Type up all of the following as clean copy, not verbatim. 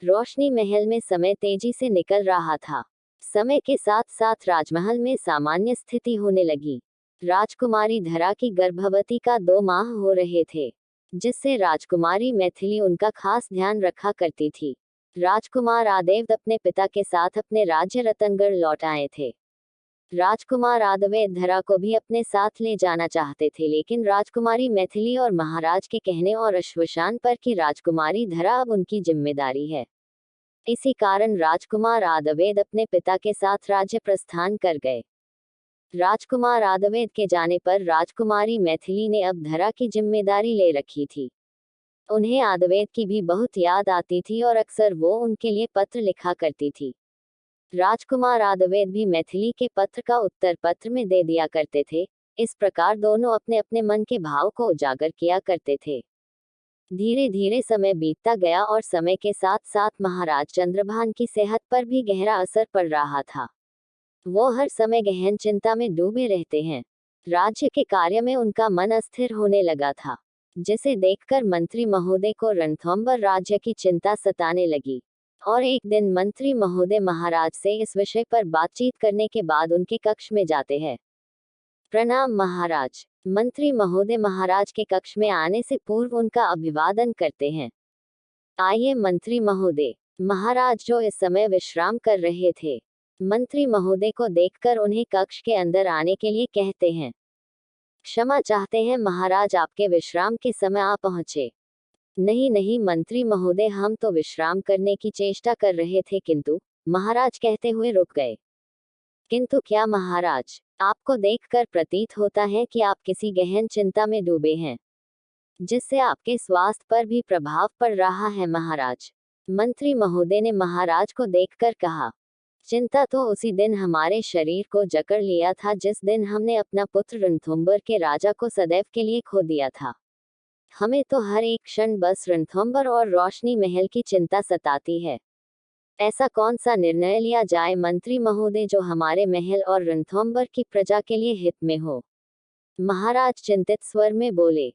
रोशनी महल में समय तेजी से निकल रहा था। समय के साथ साथ राजमहल में सामान्य स्थिति होने लगी। राजकुमारी धरा की गर्भवती का 2 माह हो रहे थे, जिससे राजकुमारी मैथिली उनका खास ध्यान रखा करती थी। राजकुमार आदेव अपने पिता के साथ अपने राज्य रतनगढ़ लौट आए थे। राजकुमार आदवेद धरा को भी अपने साथ ले जाना चाहते थे, लेकिन राजकुमारी मैथिली और महाराज के कहने और आश्वासन पर कि राजकुमारी धरा अब उनकी जिम्मेदारी है। इसी कारण राजकुमार आदवेद अपने पिता के साथ राज्य प्रस्थान कर गए। राजकुमार आदवेद के जाने पर राजकुमारी मैथिली ने अब धरा की जिम्मेदारी ले रखी थी। उन्हें आदवेद की भी बहुत याद आती थी और अक्सर वो उनके लिए पत्र लिखा करती थी। राजकुमार आदवेद भी मैथिली के पत्र का उत्तर पत्र में दे दिया करते थे। इस प्रकार दोनों अपने अपने मन के भाव को उजागर किया करते थे। धीरे धीरे समय बीतता गया और समय के साथ साथ महाराज चंद्रभान की सेहत पर भी गहरा असर पड़ रहा था। वो हर समय गहन चिंता में डूबे रहते हैं। राज्य के कार्य में उनका मन अस्थिर होने लगा था, जिसे देखकर मंत्री महोदय को रणथंभौर राज्य की चिंता सताने लगी। और एक दिन मंत्री महोदय महाराज से इस विषय पर बातचीत करने के बाद उनके कक्ष में जाते हैं। प्रणाम महाराज। मंत्री महोदय महाराज के कक्ष में आने से पूर्व उनका अभिवादन करते हैं। आइए मंत्री महोदय। महाराज, जो इस समय विश्राम कर रहे थे, मंत्री महोदय को देखकर उन्हें कक्ष के अंदर आने के लिए कहते हैं। क्षमा चाहते हैं महाराज, आपके विश्राम के समय आ पहुंचे। नहीं नहीं मंत्री महोदय, हम तो विश्राम करने की चेष्टा कर रहे थे, किंतु महाराज कहते हुए रुक गए। किंतु क्या महाराज? आपको देखकर प्रतीत होता है कि आप किसी गहन चिंता में डूबे हैं, जिससे आपके स्वास्थ्य पर भी प्रभाव पड़ रहा है महाराज। मंत्री महोदय ने महाराज को देखकर कहा। चिंता तो उसी दिन हमारे शरीर को जकड़ लिया था जिस दिन हमने अपना पुत्र रणथंभौर के राजा को सदैव के लिए खो दिया था। हमें तो हर एक क्षण बस रणथंभौर और रोशनी महल की चिंता सताती है। ऐसा कौन सा निर्णय लिया जाए मंत्री महोदय जो हमारे महल और रणथंभौर की प्रजा के लिए हित में हो? महाराज चिंतित स्वर में बोले।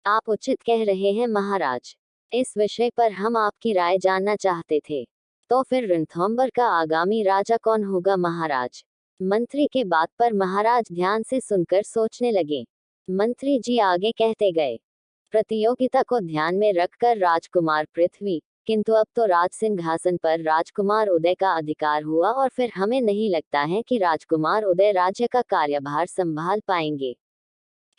आप उचित कह रहे हैं महाराज। इस विषय पर हम आपकी राय जानना चाहते थे। तो फिर रणथंभौर का आगामी राजा कौन होगा महाराज? मंत्री के बात पर महाराज ध्यान से सुनकर सोचने लगे। मंत्री जी आगे कहते गए। प्रतियोगिता को ध्यान में रखकर राजकुमार पृथ्वी, किंतु अब तो राज सिंहासन पर राजकुमार उदय का अधिकार हुआ और फिर हमें नहीं लगता है कि राजकुमार उदय राज्य का कार्यभार संभाल पाएंगे,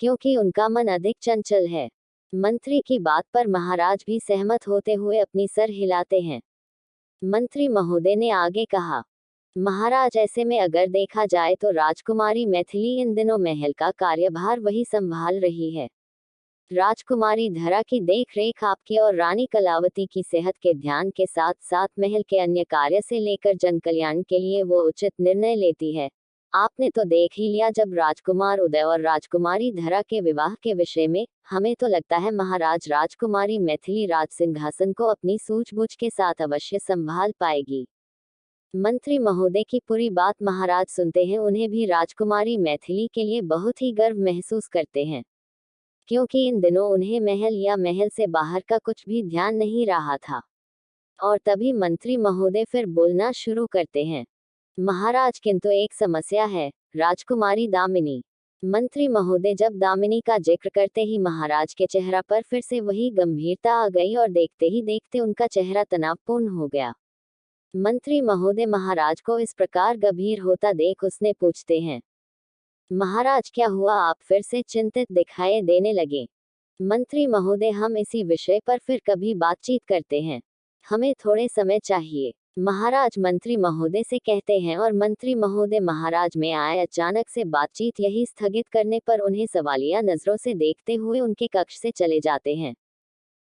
क्योंकि उनका मन अधिक चंचल है। मंत्री की बात पर महाराज भी सहमत होते हुए अपनी सर हिलाते हैं। मंत्री महोदय ने आगे कहा। महाराज, ऐसे में अगर देखा जाए तो राजकुमारी मैथिली इन दिनों महल का कार्यभार वही संभाल रही है। राजकुमारी धरा की देखरेख आपकी और रानी कलावती की सेहत के ध्यान के साथ साथ महल के अन्य कार्य से लेकर जनकल्याण के लिए वो उचित निर्णय लेती है। आपने तो देख ही लिया जब राजकुमार उदय और राजकुमारी धरा के विवाह के विषय में, हमें तो लगता है महाराज राजकुमारी मैथिली राज सिंहासन को अपनी सूझबूझ के साथ अवश्य संभाल पाएगी। मंत्री महोदय की पूरी बात महाराज सुनते हैं। उन्हें भी राजकुमारी मैथिली के लिए बहुत ही गर्व महसूस करते हैं, क्योंकि इन दिनों उन्हें महल या महल से बाहर का कुछ भी ध्यान नहीं रहा था। और तभी मंत्री महोदय फिर बोलना शुरू करते हैं। महाराज, किंतु एक समस्या है, राजकुमारी दामिनी। मंत्री महोदय जब दामिनी का जिक्र करते ही महाराज के चेहरा पर फिर से वही गंभीरता आ गई और देखते ही देखते उनका चेहरा तनावपूर्ण हो गया। मंत्री महोदय महाराज को इस प्रकार गंभीर होता देख उसने पूछते हैं। महाराज, क्या हुआ? आप फिर से चिंतित दिखाई देने लगे। मंत्री महोदय, हम इसी विषय पर फिर कभी बातचीत करते हैं, हमें थोड़े समय चाहिए महाराज, मंत्री महोदय से कहते हैं। और मंत्री महोदय महाराज में आए। अचानक से बातचीत यही स्थगित करने पर उन्हें सवालिया नजरों से देखते हुए उनके कक्ष से चले जाते हैं।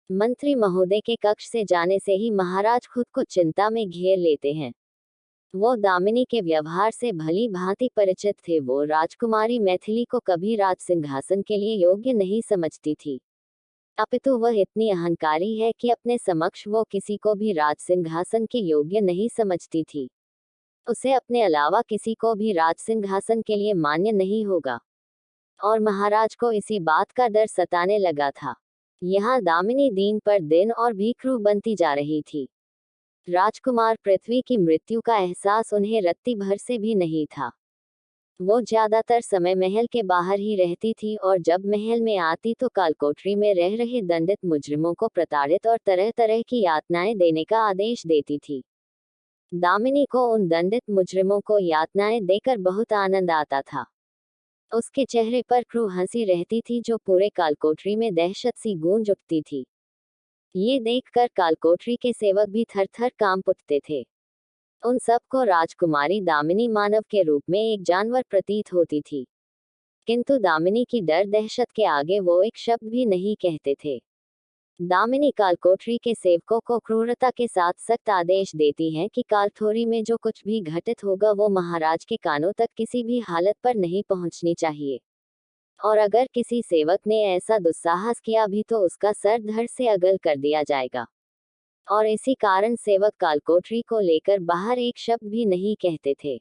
मंत्री महोदय के कक्ष से जाने से ही महाराज खुद को चिंता में घेर लेते हैं। वो दामिनी के व्यवहार से भली भांति परिचित थे। वो राजकुमारी मैथिली को कभी राज सिंहासन के लिए योग्य नहीं समझती थी, अपितु वह इतनी अहंकारी है कि अपने समक्ष वो किसी को भी राज सिंहासन के योग्य नहीं समझती थी। उसे अपने अलावा किसी को भी राज सिंहासन के लिए मान्य नहीं होगा। और महाराज को इसी बात का डर सताने लगा था। यहाँ दामिनी दिन पर दिन और भी क्रूर बनती जा रही थी। राजकुमार पृथ्वी की मृत्यु का एहसास उन्हें रत्ती भर से भी नहीं था। वो ज्यादातर समय महल के बाहर ही रहती थी और जब महल में आती तो कालकोठरी में रह रहे दंडित मुजरिमों को प्रताड़ित और तरह तरह की यातनाएं देने का आदेश देती थी। दामिनी को उन दंडित मुजरिमों को यातनाएं देकर बहुत आनंद आता था। उसके चेहरे पर क्रूर हंसी रहती थी जो पूरे कालकोठरी में दहशत सी गूंज उठती थी। ये देखकर कालकोठरी के सेवक भी थर थर कांप उठते थे। उन सबको राजकुमारी दामिनी मानव के रूप में एक जानवर प्रतीत होती थी, किंतु दामिनी की डर दहशत के आगे वो एक शब्द भी नहीं कहते थे। दामिनी कालकोठरी के सेवकों को क्रूरता के साथ सख्त आदेश देती है कि कालथोरी में जो कुछ भी घटित होगा वो महाराज के कानों तक किसी भी हालत पर नहीं पहुंचनी चाहिए, और अगर किसी सेवक ने ऐसा दुस्साहस किया भी तो उसका सर धड़ से अगल कर दिया जाएगा। और इसी कारण सेवक कालकोठरी को लेकर बाहर एक शब्द भी नहीं कहते थे।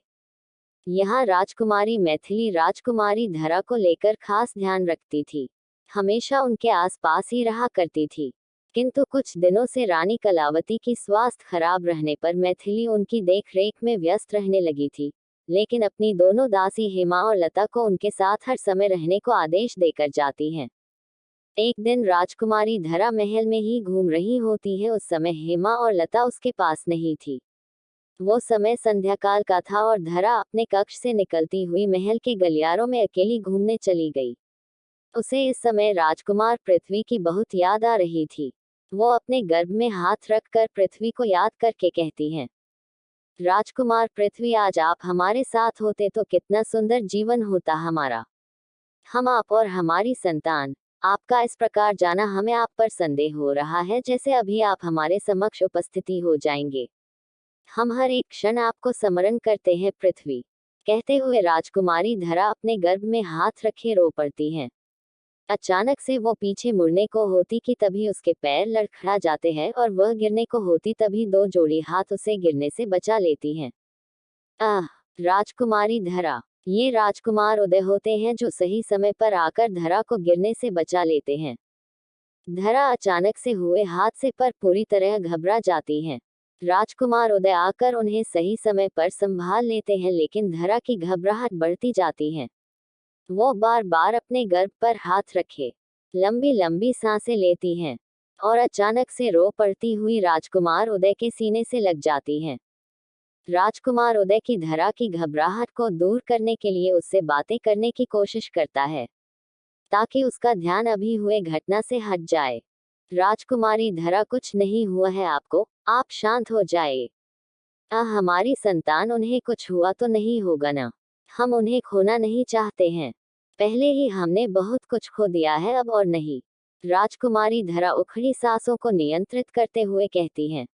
यहाँ राजकुमारी मैथिली राजकुमारी धरा को लेकर खास ध्यान रखती थी, हमेशा उनके आसपास ही रहा करती थी। किंतु कुछ दिनों से रानी कलावती की स्वास्थ्य खराब रहने पर मैथिली उनकी देखरेख में व्यस्त रहने लगी थी, लेकिन अपनी दोनों दासी हेमा और लता को उनके साथ हर समय रहने को आदेश देकर जाती हैं। एक दिन राजकुमारी धरा महल में ही घूम रही होती है। उस समय हेमा और लता उसके पास नहीं थी। वो समय संध्याकाल का था और धरा अपने कक्ष से निकलती हुई महल के गलियारों में अकेली घूमने चली गई। उसे इस समय राजकुमार पृथ्वी की बहुत याद आ रही थी। वो अपने गर्भ में हाथ रखकर पृथ्वी को याद करके कहती हैं, राजकुमार पृथ्वी, आज आप हमारे साथ होते तो कितना सुंदर जीवन होता हमारा। हम आप और हमारी संतान। आपका इस प्रकार जाना हमें आप पर संदेह हो रहा है, जैसे अभी आप हमारे समक्ष उपस्थिति हो जाएंगे। हम हर एक क्षण आपको स्मरण करते हैं पृथ्वी। कहते हुए राजकुमारी धरा अपने गर्भ में हाथ रखे रो पड़ती हैं। अचानक से वो पीछे मुड़ने को होती कि तभी उसके पैर लड़खड़ा जाते हैं और वह गिरने को होती तभी दो जोड़ी हाथ उसे गिरने से बचा लेती हैं। आह! राजकुमारी धरा। ये राजकुमार उदय होते हैं जो सही समय पर आकर धरा को गिरने से बचा लेते हैं। धरा अचानक से हुए हादसे पर पूरी तरह घबरा जाती हैं। राजकुमार उदय आकर उन्हें सही समय पर संभाल लेते हैं, लेकिन धरा की घबराहट बढ़ती जाती है। वो बार बार अपने गर्भ पर हाथ रखे लंबी लंबी सांसें लेती हैं और अचानक से रो पड़ती हुई राजकुमार उदय के सीने से लग जाती हैं। राजकुमार उदय की धरा की घबराहट को दूर करने के लिए उससे बातें करने की कोशिश करता है, ताकि उसका ध्यान अभी हुए घटना से हट जाए। राजकुमारी धरा, कुछ नहीं हुआ है आपको, आप शांत हो जाए। हमारी संतान, उन्हें कुछ हुआ तो नहीं होगा ना? हम उन्हें खोना नहीं चाहते हैं। पहले ही हमने बहुत कुछ खो दिया है, अब और नहीं। राजकुमारी धरा उखड़ी सांसों को नियंत्रित करते हुए कहती हैं।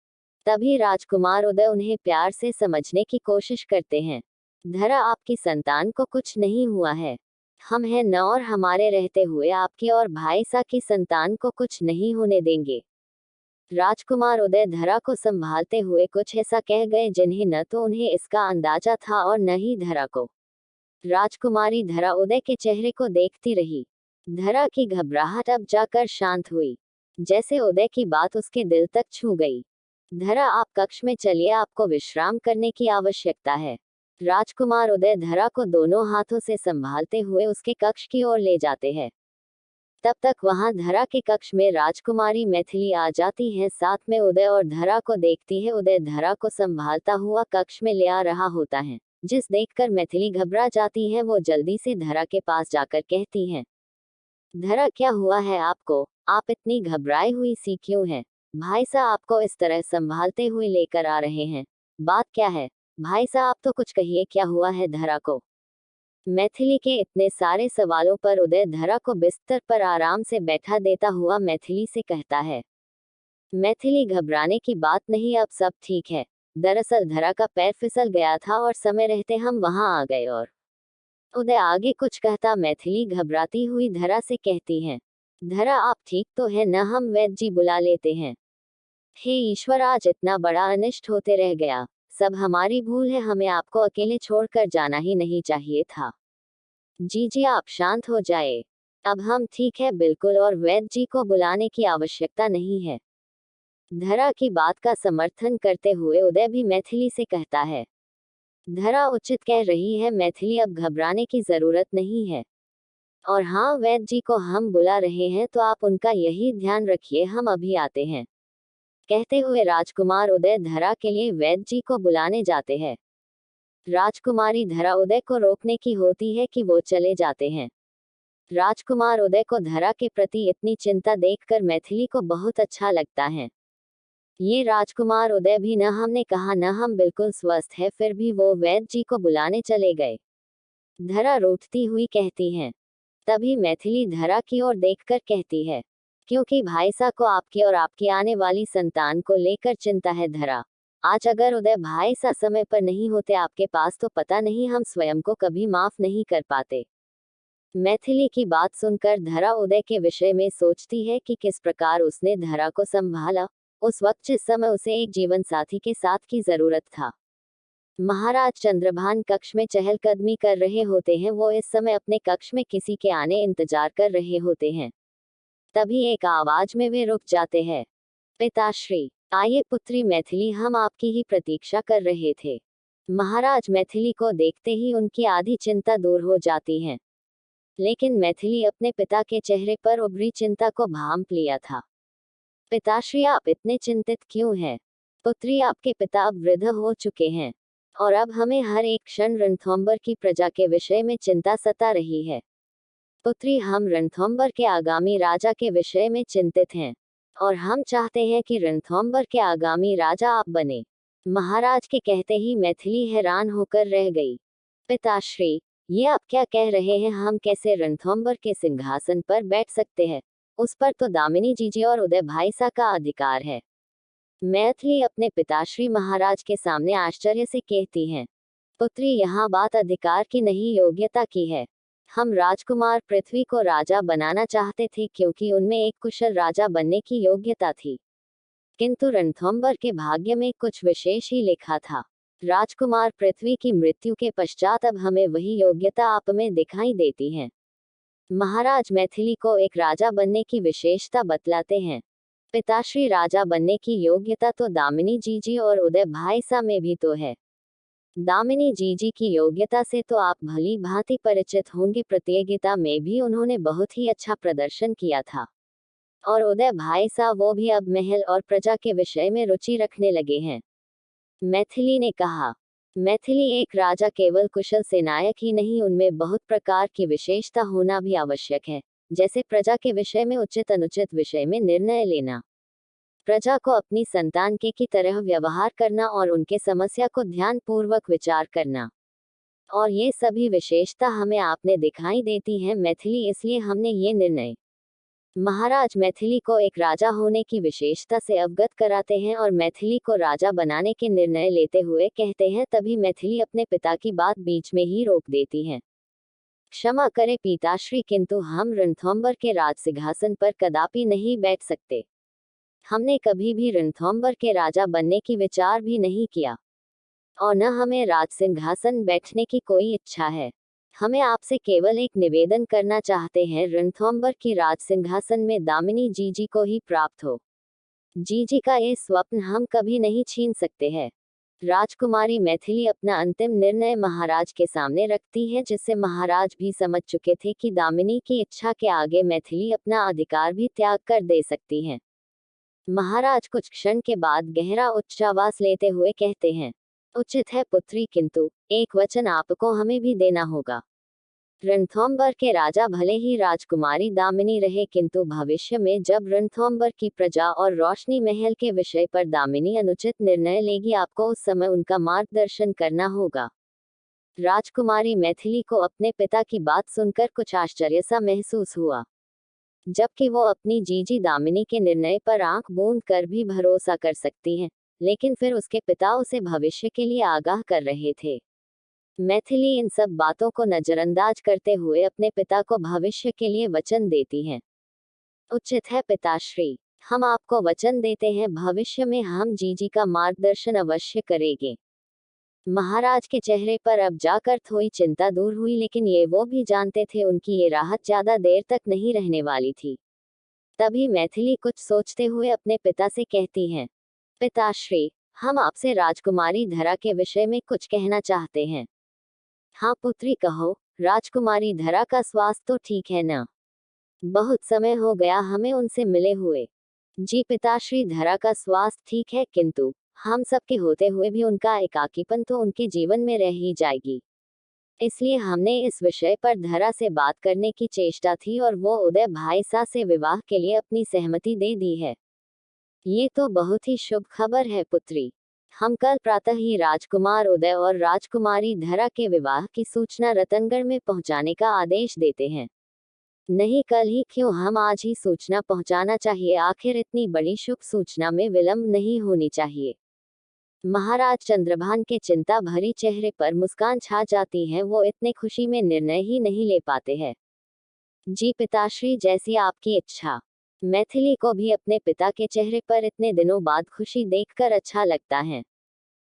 तभी राजकुमार उदय उन्हें प्यार से समझने की कोशिश करते हैं। धरा, आपकी संतान को कुछ नहीं हुआ है। हम हैं न, और हमारे रहते हुए आपकी और भाई सा की संतान को कुछ नहीं होने देंगे। राजकुमार उदय धरा को संभालते हुए कुछ ऐसा कह गए जिन्हें न तो उन्हें इसका अंदाजा था और न ही धरा को। राजकुमारी धरा उदय के चेहरे को देखती रही। धरा की घबराहट अब जाकर शांत हुई, जैसे उदय की बात उसके दिल तक छू गई। धरा, आप कक्ष में चलिए, आपको विश्राम करने की आवश्यकता है। राजकुमार उदय धरा को दोनों हाथों से संभालते हुए उसके कक्ष की ओर ले जाते हैं। तब तक वहां धरा के कक्ष में राजकुमारी मैथिली आ जाती है, साथ में उदय और धरा को देखती है। उदय धरा को संभालता हुआ कक्ष में ले आ रहा होता है, जिस देखकर मैथिली घबरा जाती है। वो जल्दी से धरा के पास जाकर कहती हैं, धरा, क्या हुआ है आपको? आप इतनी घबराई हुई सी क्यों हैं? भाई साहब आपको इस तरह संभालते हुए लेकर आ रहे हैं, बात क्या है? भाई साहब, आप तो कुछ कहिए, क्या हुआ है धरा को? मैथिली के इतने सारे सवालों पर उदय धरा को बिस्तर पर आराम से बैठा देता हुआ मैथिली से कहता है, मैथिली, घबराने की बात नहीं, अब सब ठीक है। दरअसल धरा का पैर फिसल गया था और समय रहते हम वहां आ गए। और उदय आगे कुछ कहता, मैथिली घबराती हुई धरा से कहती हैं, धरा, आप ठीक तो है न? हम वैद्य जी बुला लेते हैं। हे ईश्वर, आज इतना बड़ा अनिष्ट होते रह गया। सब हमारी भूल है, हमें आपको अकेले छोड़कर जाना ही नहीं चाहिए था। जी, आप शांत हो जाए। अब हम ठीक है बिल्कुल, और वैद्य जी को बुलाने की आवश्यकता नहीं है। धरा की बात का समर्थन करते हुए उदय भी मैथिली से कहता है, धरा उचित कह रही है मैथिली, अब घबराने की जरूरत नहीं है। और हाँ, वैद्य जी को हम बुला रहे हैं तो आप उनका यही ध्यान रखिए, हम अभी आते हैं। कहते हुए राजकुमार उदय धरा के लिए वैद्य जी को बुलाने जाते हैं। राजकुमारी धरा उदय को रोकने की होती है कि वो चले जाते हैं। राजकुमार उदय को धरा के प्रति इतनी चिंता देखकर मैथिली को बहुत अच्छा लगता है। ये राजकुमार उदय भी, न हमने कहा न हम बिल्कुल स्वस्थ है, फिर भी वो वैद्य जी को बुलाने चले गए। धरा रूठती हुई कहती है। तभी मैथिली धरा की ओर देखकर कहती है, क्योंकि भाईसा को आपके और आपकी आने वाली संतान को लेकर चिंता है धरा। आज अगर उदय भाईसा समय पर नहीं होते आपके पास तो पता नहीं हम स्वयं को कभी माफ नहीं कर पाते। मैथिली की बात सुनकर धरा उदय के विषय में सोचती है कि किस प्रकार उसने धरा को संभाला। उस वक्त जिस समय उसे एक जीवन साथी के साथ की जरूरत था। महाराज चंद्रभान कक्ष में चहलकदमी कर रहे होते हैं, वो इस समय अपने कक्ष में किसी के आने इंतजार कर रहे होते हैं। तभी एक आवाज में वे रुक जाते हैं। पिताश्री, आइए पुत्री मैथिली, हम आपकी ही प्रतीक्षा कर रहे थे। महाराज मैथिली को देखते ही उनकी आधी चिंता दूर हो जाती है। लेकिन मैथिली अपने पिता के चेहरे पर उभरी चिंता को भांप लिया था। पिताश्री, आप इतने चिंतित क्यों हैं? पुत्री, आपके पिता अब वृद्ध हो चुके हैं और अब हमें हर एक क्षण रणथंभौर की प्रजा के विषय में चिंता सता रही है। पुत्री, हम रणथंभौर के आगामी राजा के विषय में चिंतित हैं और हम चाहते हैं कि रणथंभौर के आगामी राजा आप बने। महाराज के कहते ही मैथिली हैरान होकर रह गई। पिताश्री, ये आप क्या कह रहे हैं? हम कैसे रणथंभौर के सिंहासन पर बैठ सकते हैं? उस पर तो दामिनी जीजी और उदय भाईसा का अधिकार है। मैथिली अपने पिताश्री महाराज के सामने आश्चर्य से कहती हैं, पुत्री, यहाँ बात अधिकार की नहीं, योग्यता की है। हम राजकुमार पृथ्वी को राजा बनाना चाहते थे क्योंकि उनमें एक कुशल राजा बनने की योग्यता थी। किंतु रणथंभौर के भाग्य में कुछ विशेष ही लिखा था। राजकुमार पृथ्वी की मृत्यु के पश्चात अब हमें वही योग्यता आप में दिखाई देती है। महाराज मैथिली को एक राजा बनने की विशेषता बतलाते हैं। पिताश्री, राजा बनने की योग्यता तो दामिनी जीजी और उदय भाईसा में भी तो है। दामिनी जीजी की योग्यता से तो आप भली भांति परिचित होंगे, प्रतियोगिता में भी उन्होंने बहुत ही अच्छा प्रदर्शन किया था। और उदय भाईसा, वो भी अब महल और प्रजा के विषय में रुचि रखने लगे हैं। मैथिली ने कहा। मैथिली, एक राजा केवल कुशल सेनायक ही नहीं, उनमें बहुत प्रकार की विशेषता होना भी आवश्यक है, जैसे प्रजा के विषय में उचित अनुचित विषय में निर्णय लेना, प्रजा को अपनी संतान के की तरह व्यवहार करना और उनके समस्या को ध्यान पूर्वक विचार करना। और ये सभी विशेषता हमें आपने दिखाई देती हैं मैथिली, इसलिए हमने ये निर्णय। महाराज मैथिली को एक राजा होने की विशेषता से अवगत कराते हैं और मैथिली को राजा बनाने के निर्णय लेते हुए कहते हैं। तभी मैथिली अपने पिता की बात बीच में ही रोक देती हैं। क्षमा करें पिताश्री, किंतु हम रणथंभौर के राज सिंहासन पर कदापि नहीं बैठ सकते। हमने कभी भी रणथंभौर के राजा बनने की विचार भी नहीं किया और न हमें राज सिंहासन बैठने की कोई इच्छा है। हमें आपसे केवल एक निवेदन करना चाहते हैं, रणथंभौर की राज सिंहासन में दामिनी जीजी को ही प्राप्त हो। जीजी का ये स्वप्न हम कभी नहीं छीन सकते हैं। राजकुमारी मैथिली अपना अंतिम निर्णय महाराज के सामने रखती है, जिससे महाराज भी समझ चुके थे कि दामिनी की इच्छा के आगे मैथिली अपना अधिकार भी त्याग कर दे सकती हैं। महाराज कुछ क्षण के बाद गहरा उच्चावास लेते हुए कहते हैं, उचित है पुत्री, किंतु एक वचन आपको हमें भी देना होगा। रणथंभौर के राजा भले ही राजकुमारी दामिनी रहे, किंतु भविष्य में जब रणथंभौर की प्रजा और रोशनी महल के विषय पर दामिनी अनुचित निर्णय लेगी, आपको उस समय उनका मार्गदर्शन करना होगा। राजकुमारी मैथिली को अपने पिता की बात सुनकर कुछ आश्चर्य सा महसूस हुआ, जबकि वो अपनी जीजी दामिनी के निर्णय पर आंख बूंद कर भी भरोसा कर सकती हैं, लेकिन फिर उसके पिता उसे भविष्य के लिए आगाह कर रहे थे। मैथिली इन सब बातों को नजरअंदाज करते हुए अपने पिता को भविष्य के लिए वचन देती हैं। उचित है पिताश्री, हम आपको वचन देते हैं, भविष्य में हम जीजी का मार्गदर्शन अवश्य करेंगे। महाराज के चेहरे पर अब जाकर थोड़ी चिंता दूर हुई, लेकिन ये वो भी जानते थे उनकी ये राहत ज्यादा देर तक नहीं रहने वाली थी। तभी मैथिली कुछ सोचते हुए अपने पिता से कहती हैं, पिताश्री, हम आपसे राजकुमारी धरा के विषय में कुछ कहना चाहते हैं। हाँ पुत्री कहो, राजकुमारी धरा का स्वास्थ्य तो ठीक है ना? बहुत समय हो गया हमें उनसे मिले हुए। जी पिताश्री, धरा का स्वास्थ्य ठीक है, किंतु हम सबके होते हुए भी उनका एकाकीपन तो उनके जीवन में रह ही जाएगी। इसलिए हमने इस विषय पर धरा से बात करने की चेष्टा थी और वो उदय भाईसा से विवाह के लिए अपनी सहमति दे दी है। ये तो बहुत ही शुभ खबर है पुत्री। हम कल प्रातः ही राजकुमार उदय और राजकुमारी धरा के विवाह की सूचना रतनगढ़ में पहुंचाने का आदेश देते हैं। नहीं कल ही क्यों, हम आज ही सूचना पहुंचाना चाहिए। आखिर इतनी बड़ी शुभ सूचना में विलंब नहीं होनी चाहिए। महाराज चंद्रभान के चिंता भरी चेहरे पर मुस्कान छा जाती है। वो इतने खुशी में निर्णय ही नहीं ले पाते हैं। जी पिताश्री, जैसी आपकी इच्छा। मैथिली को भी अपने पिता के चेहरे पर इतने दिनों बाद खुशी देखकर अच्छा लगता है।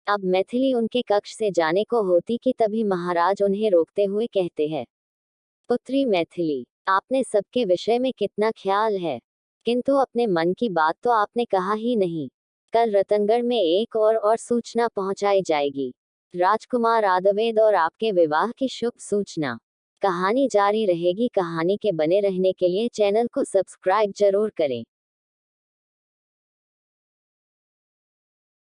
अब मैथिली उनके कक्ष से जाने को होती कि तभी महाराज उन्हें रोकते हुए कहते हैं, पुत्री मैथिली, आपने सबके विषय में कितना ख्याल है, किंतु अपने मन की बात तो आपने कहा ही नहीं। कल रतनगढ़ में एक और सूचना पहुंचाई जाएगी, राजकुमार आदवेद और आपके विवाह की शुभ सूचना। कहानी जारी रहेगी। कहानी के बने रहने के लिए चैनल को सब्सक्राइब जरूर करें।